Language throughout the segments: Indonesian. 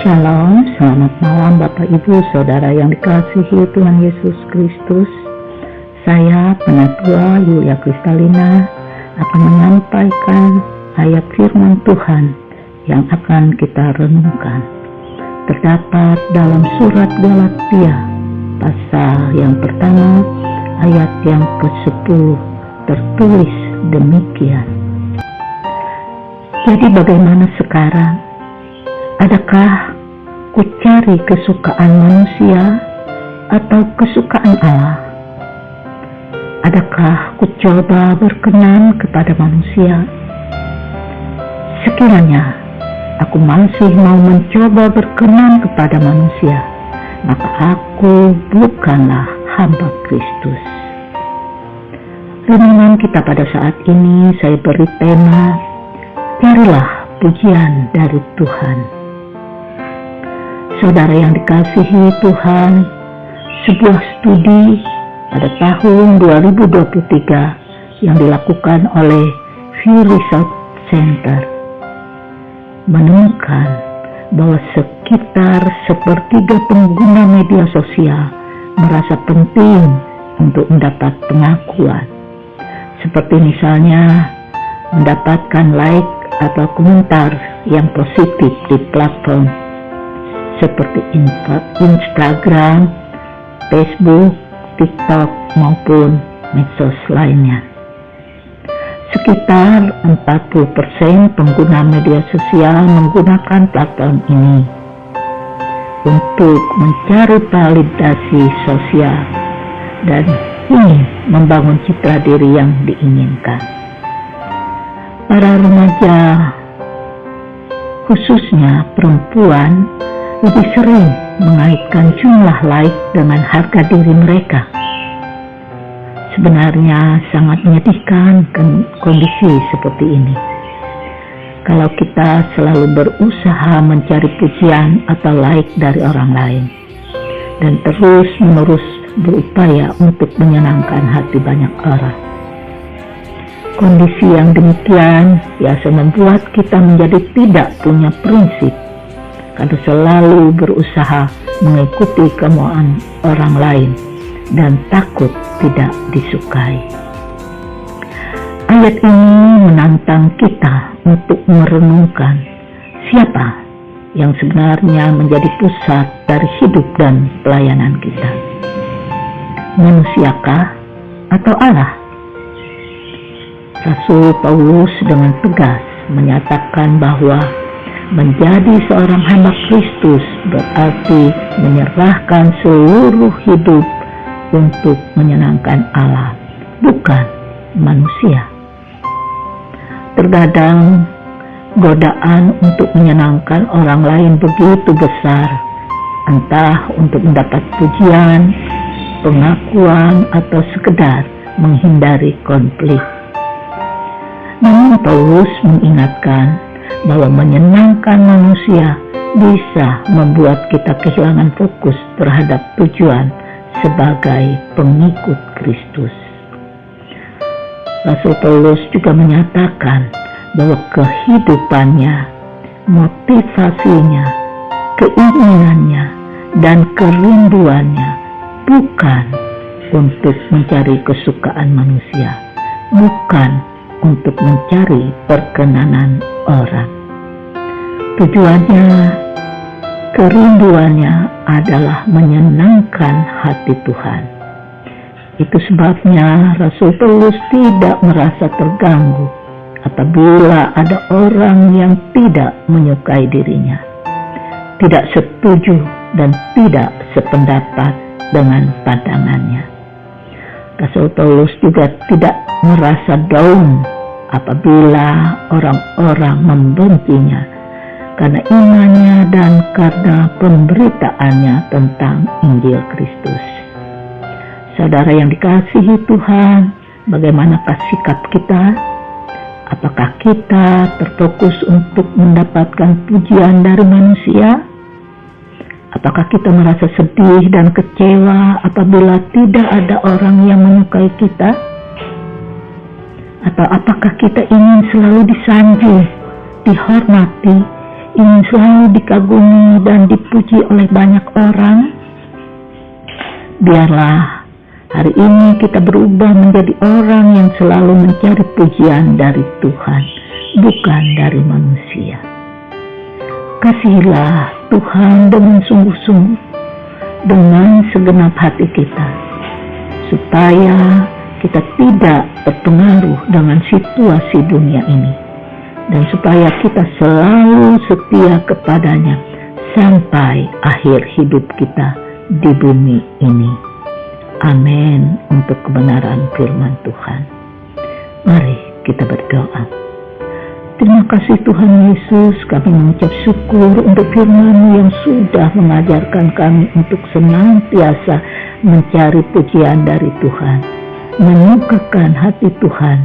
Shalom, selamat malam Bapak Ibu Saudara yang dikasihi Tuhan Yesus Kristus. Saya Penatua Yulia Kristalina akan menyampaikan ayat firman Tuhan yang akan kita renungkan. Terdapat dalam surat Galatia pasal yang pertama ayat yang ke-10, tertulis demikian. Jadi bagaimana sekarang? Adakah ku cari kesukaan manusia atau kesukaan Allah? Adakah ku coba berkenan kepada manusia? Sekiranya aku masih mau mencoba berkenan kepada manusia, maka aku bukanlah hamba Kristus. Renungan kita pada saat ini saya beri tema, carilah pujian dari Tuhan. Saudara yang dikasihi Tuhan, sebuah studi pada tahun 2023 yang dilakukan oleh Pew Research Center menemukan bahwa sekitar sepertiga pengguna media sosial merasa penting untuk mendapat pengakuan, seperti misalnya mendapatkan like atau komentar yang positif di platform seperti Instagram, Facebook, TikTok maupun medsos lainnya. Sekitar 40% pengguna media sosial menggunakan platform ini untuk mencari validasi sosial dan ingin membangun citra diri yang diinginkan. Para remaja, khususnya perempuan, lebih sering mengaitkan jumlah like dengan harga diri mereka. Sebenarnya sangat menyedihkan kondisi seperti ini. Kalau kita selalu berusaha mencari pujian atau like dari orang lain dan terus-menerus berupaya untuk menyenangkan hati banyak orang. Kondisi yang demikian biasa membuat kita menjadi tidak punya prinsip, karena selalu berusaha mengikuti kemauan orang lain dan takut tidak disukai. Ayat ini menantang kita untuk merenungkan siapa yang sebenarnya menjadi pusat dari hidup dan pelayanan kita. Manusiakah atau Allah? Rasul Paulus dengan tegas menyatakan bahwa menjadi seorang hamba Kristus berarti menyerahkan seluruh hidup untuk menyenangkan Allah, bukan manusia. Terkadang godaan untuk menyenangkan orang lain begitu besar, entah untuk mendapat pujian, pengakuan, atau sekedar menghindari konflik. Namun Paulus mengingatkan bahwa menyenangkan manusia bisa membuat kita kehilangan fokus terhadap tujuan sebagai pengikut Kristus. Rasul Paulus juga menyatakan bahwa kehidupannya, motivasinya, keinginannya, dan kerinduannya bukan untuk mencari kesukaan manusia, bukan untuk mencari perkenanan orang. Tujuannya, kerinduannya adalah menyenangkan hati Tuhan. Itu sebabnya Rasul Paulus tidak merasa terganggu apabila ada orang yang tidak menyukai dirinya, tidak setuju dan tidak sependapat dengan pandangannya. Rasul Paulus juga tidak merasa down apabila orang-orang membencinya karena imannya dan karena pemberitaannya tentang Injil Kristus. Saudara yang dikasihi Tuhan, bagaimanakah sikap kita? Apakah kita terfokus untuk mendapatkan pujian dari manusia? Apakah kita merasa sedih dan kecewa apabila tidak ada orang yang menyukai kita? Atau apakah kita ingin selalu disanjung, dihormati, ingin selalu dikagumi dan dipuji oleh banyak orang? Biarlah hari ini kita berubah menjadi orang yang selalu mencari pujian dari Tuhan, bukan dari manusia. Kasihilah Tuhan dengan sungguh-sungguh, dengan segenap hati kita, supaya kita tidak terpengaruh dengan situasi dunia ini, dan supaya kita selalu setia kepadanya sampai akhir hidup kita di bumi ini. Amin. Untuk kebenaran firman Tuhan, mari kita berdoa. Terima kasih Tuhan Yesus, kami mengucap syukur untuk firman-Mu yang sudah mengajarkan kami untuk senantiasa mencari pujian dari Tuhan, menyukakan hati Tuhan,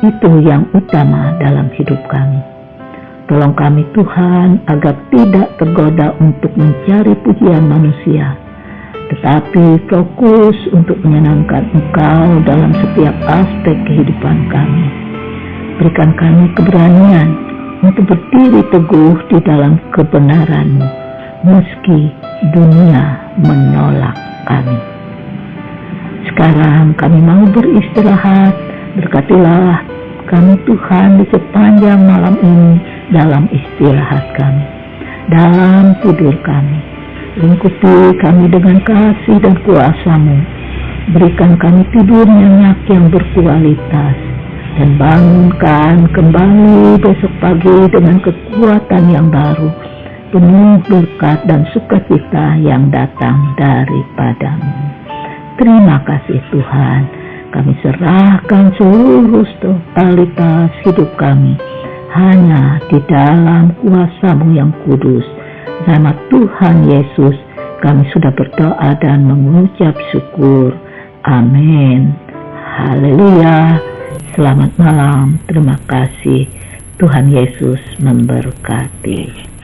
itu yang utama dalam hidup kami. Tolong kami Tuhan agar tidak tergoda untuk mencari pujian manusia, tetapi fokus untuk menyenangkan Engkau dalam setiap aspek kehidupan kami. Berikan kami keberanian untuk berdiri teguh di dalam kebenaran-Mu, meski dunia menolak kami. Sekarang kami mau beristirahat. Berkatilah kami Tuhan di sepanjang malam ini dalam istirahat kami, dalam tidur kami. Lingkupi kami dengan kasih dan kuasa-Mu. Berikan kami tidur nyenyak yang berkualitas, dan bangunkan kembali besok pagi dengan kekuatan yang baru, penuh berkat dan sukacita yang datang daripada-Mu. Terima kasih Tuhan, kami serahkan seluruh totalitas hidup kami hanya di dalam kuasa-Mu yang kudus. Nama Tuhan Yesus kami sudah berdoa dan mengucap syukur. Amin. Haleluya. Selamat malam. Terima kasih. Tuhan Yesus memberkati.